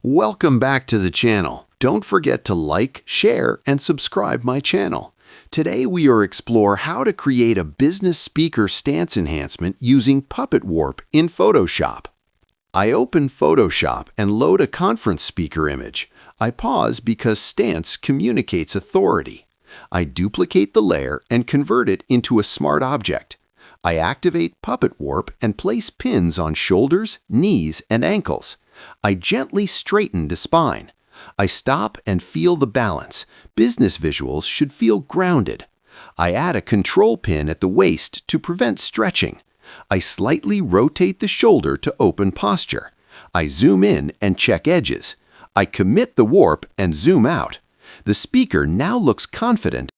Welcome back to the channel. Don't forget to like, share, and subscribe my channel. Today we will explore how to create a business speaker stance enhancement using Puppet Warp in Photoshop. I open Photoshop and load a conference speaker image. I pause because stance communicates authority. I duplicate the layer and convert it into a smart object. I activate Puppet Warp and place pins on shoulders, knees, and ankles. I gently straighten the spine. I stop and feel the balance. Business visuals should feel grounded. I add a control pin at the waist to prevent stretching. I slightly rotate the shoulder to open posture. I zoom in and check edges. I commit the warp and zoom out. The speaker now looks confident